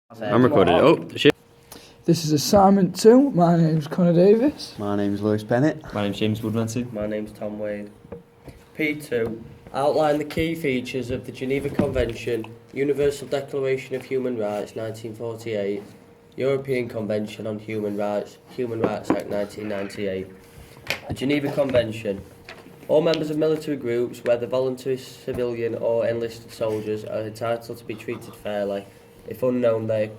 I'm recording. Oh, shit. This is assignment 2. My name's Connor Davis. My name's Lewis Bennett. My name's James Woodmanson. My name's Tom Wade. P2. Outline the key features of the Geneva Convention, Universal Declaration of Human Rights 1948, European Convention on Human Rights, Human Rights Act 1998. The Geneva Convention. All members of military groups, whether voluntary, civilian or enlisted soldiers, are entitled to be treated fairly. If unknown, then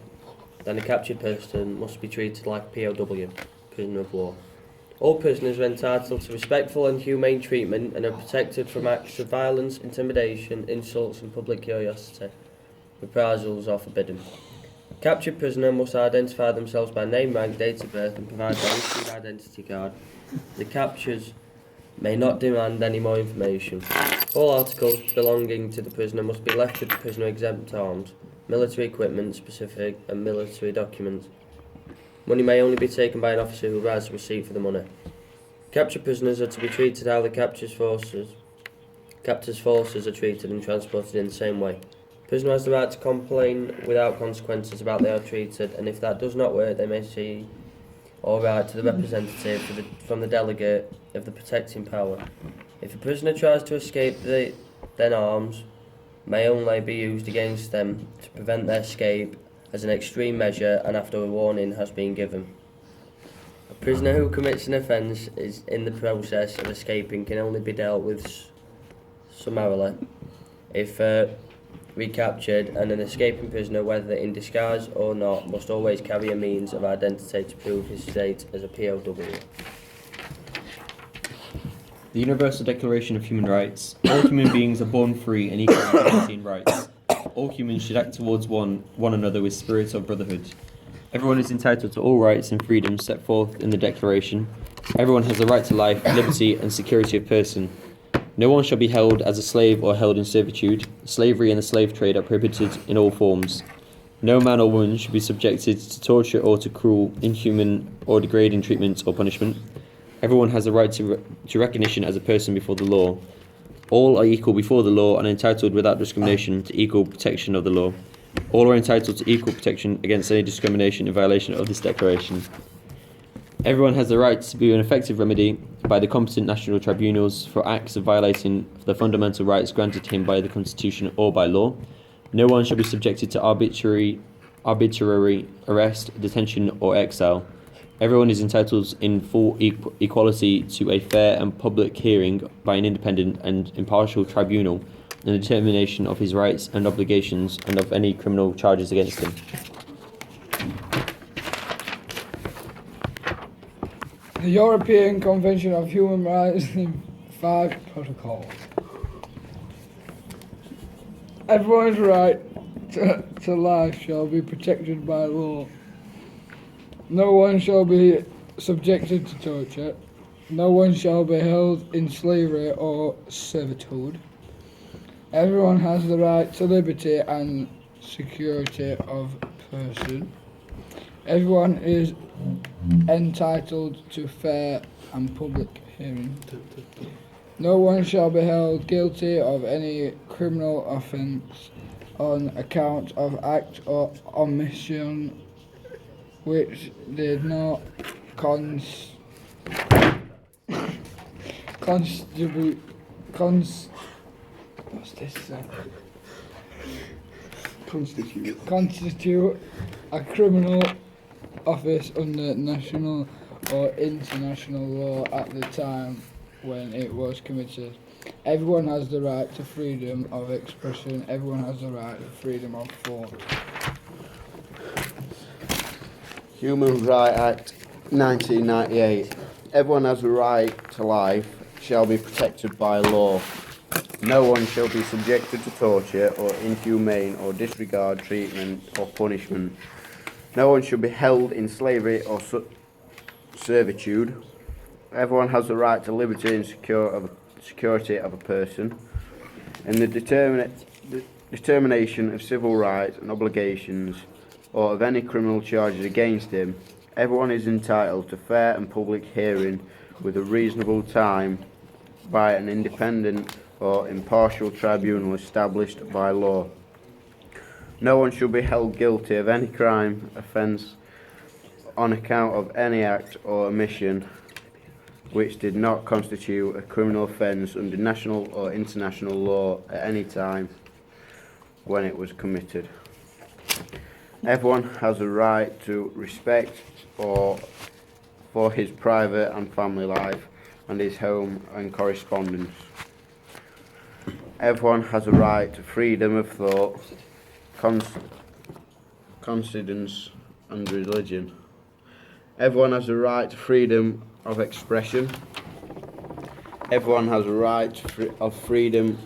a captured person must be treated like a POW, prisoner of war. All prisoners are entitled to respectful and humane treatment and are protected from acts of violence, intimidation, insults and public curiosity. Reprisals are forbidden. A captured prisoner must identify themselves by name, rank, date of birth and provide their issued identity card. The captures may not demand any more information. All articles belonging to the prisoner must be left with the prisoner exempt arms, military equipment, specific and military documents. Money may only be taken by an officer who writes a receipt for the money. Captured prisoners are to be treated how the captor's forces are treated and transported in the same way. Prisoner has the right to complain without consequences about they are treated, and if that does not work, they may see or write to the representative from the delegate of the protecting power. If a prisoner tries to escape, then arms may only be used against them to prevent their escape as an extreme measure and after a warning has been given. A prisoner who commits an offence is in the process of escaping can only be dealt with summarily if recaptured, and an escaping prisoner, whether in disguise or not, must always carry a means of identity to prove his state as a POW. The Universal Declaration of Human Rights. All human beings are born free and equal in dignity and rights. All humans should act towards one another with spirit of brotherhood. Everyone is entitled to all rights and freedoms set forth in the Declaration. Everyone has the right to life, liberty and security of person. No one shall be held as a slave or held in servitude. Slavery and the slave trade are prohibited in all forms. No man or woman should be subjected to torture or to cruel, inhuman or degrading treatment or punishment. Everyone has a right to recognition as a person before the law. All are equal before the law and entitled without discrimination to equal protection of the law. All are entitled to equal protection against any discrimination in violation of this declaration. Everyone has the right to be an effective remedy by the competent national tribunals for acts of violating the fundamental rights granted to him by the Constitution or by law. No one shall be subjected to arbitrary arrest, detention or exile. Everyone is entitled in full equality to a fair and public hearing by an independent and impartial tribunal and the determination of his rights and obligations and of any criminal charges against him. The European Convention of Human Rights in 5 Protocol. Everyone's right to life shall be protected by law. No one shall be subjected to torture. No one shall be held in slavery or servitude. Everyone has the right to liberty and security of person. Everyone is entitled to fair and public hearing. No one shall be held guilty of any criminal offence on account of act or omission which did not constitute a criminal offence under national or international law at the time when it was committed. Everyone has the right to freedom of expression. Everyone has the right to freedom of thought. Human Rights Act 1998. Everyone has a right to life, shall be protected by law. No one shall be subjected to torture or inhumane or disregard treatment or punishment. No one shall be held in slavery or servitude. Everyone has the right to liberty and security of a person. In the determination of civil rights and obligations or of any criminal charges against him, everyone is entitled to fair and public hearing with a reasonable time by an independent or impartial tribunal established by law. No one shall be held guilty of any crime, offence, on account of any act or omission which did not constitute a criminal offence under national or international law at any time when it was committed. Everyone has a right to respect for his private and family life and his home and correspondence. Everyone has a right to freedom of thought, conscience and religion. Everyone has a right to freedom of expression. Everyone has a right of freedom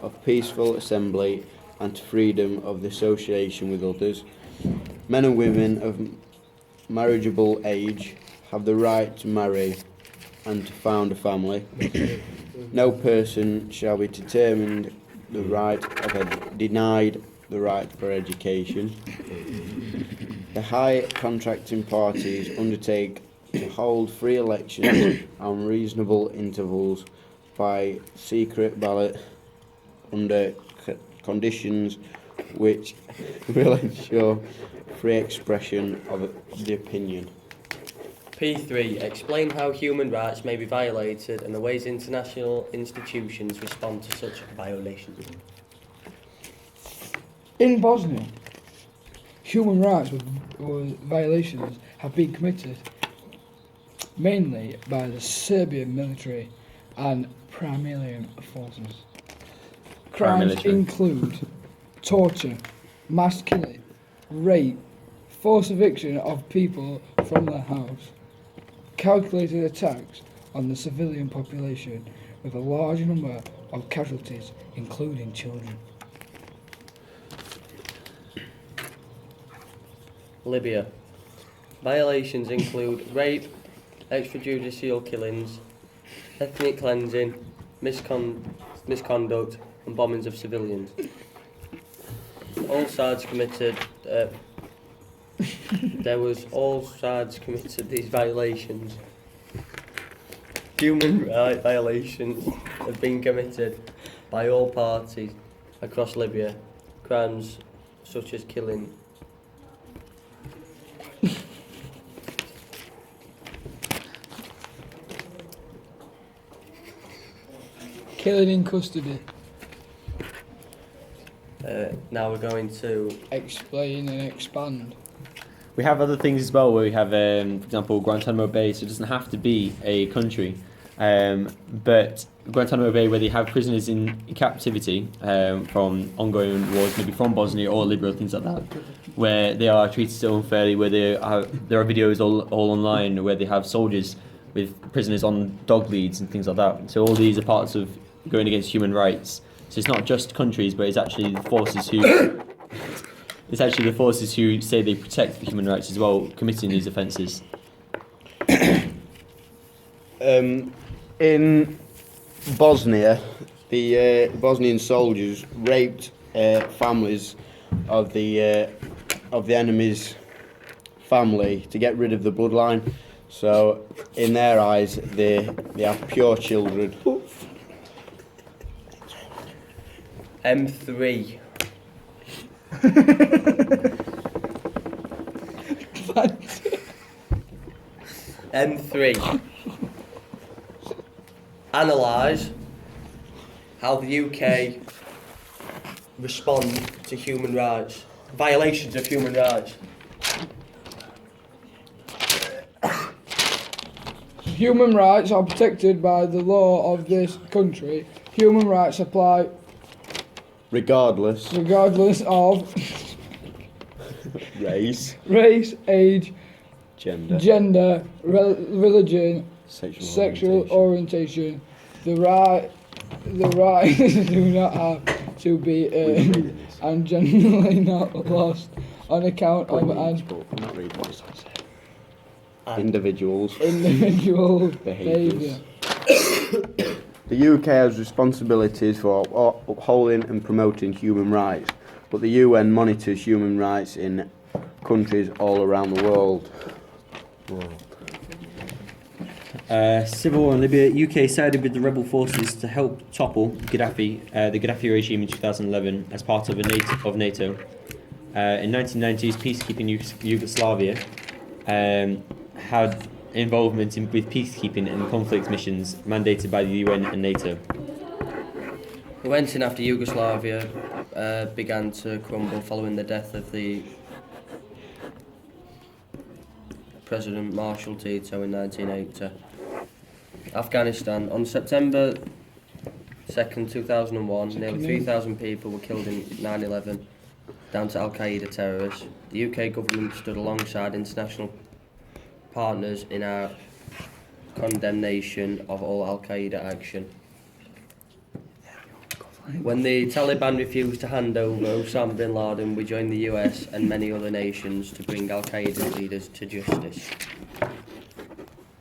of peaceful assembly and to freedom of the association with others. Men and women of marriageable age have the right to marry and to found a family. No person shall be denied the right for education. The high contracting parties undertake to hold free elections on reasonable intervals by secret ballot under conditions which will ensure free expression of the opinion. P3. Explain how human rights may be violated and the ways international institutions respond to such violations. In Bosnia, human rights violations have been committed mainly by the Serbian military and paramilitary forces. Crimes Paramilitary. include torture, mass killing, rape, forced eviction of people from their house, calculated attacks on the civilian population with a large number of casualties, including children. Libya. Violations include rape, extrajudicial killings, ethnic cleansing, misconduct and bombings of civilians. All sides committed these violations. Human rights violations have been committed by all parties across Libya. Crimes such as killing. Killing in custody. Now we're going to Explain and expand. We have other things as well where we have, for example, Guantanamo Bay, so it doesn't have to be a country. But Guantanamo Bay, where they have prisoners in captivity from ongoing wars, maybe from Bosnia or Libya, things like that, where they are treated so unfairly, where there are videos all online where they have soldiers with prisoners on dog leads and things like that. So all these are parts of going against human rights. So it's not just countries, but it's actually the forces who say they protect the human rights as well, committing these offences. In Bosnia, the Bosnian soldiers raped families of the enemy's family to get rid of the bloodline. So, in their eyes, they are pure children. M3. M3. Analyse how the UK respond to human rights, violations of human rights. Human rights are protected by the law of this country. Human rights apply Regardless. of Race. race, age, Gender. gender, religion, Sexual sexual orientation. The right do not have to be earned and generally not lost on account of an Individuals. individual Behaviours. behaviour. The UK has responsibilities for upholding and promoting human rights, but the UN monitors human rights in countries all around the world. Civil war in Libya. UK sided with the rebel forces to help topple Gaddafi, the Gaddafi regime in 2011 as part of NATO. In 1990s, peacekeeping Yugoslavia had involvement with peacekeeping and conflict missions mandated by the UN and NATO. Who went in after Yugoslavia began to crumble following the death of the President Marshal Tito in 1980. Afghanistan. On September 2nd, 2001, nearly 3,000 people were killed in 9/11, down to Al-Qaeda terrorists. The UK government stood alongside international partners in our condemnation of all Al-Qaeda action. When the Taliban refused to hand over Osama bin Laden, we joined the US and many other nations to bring Al-Qaeda leaders to justice.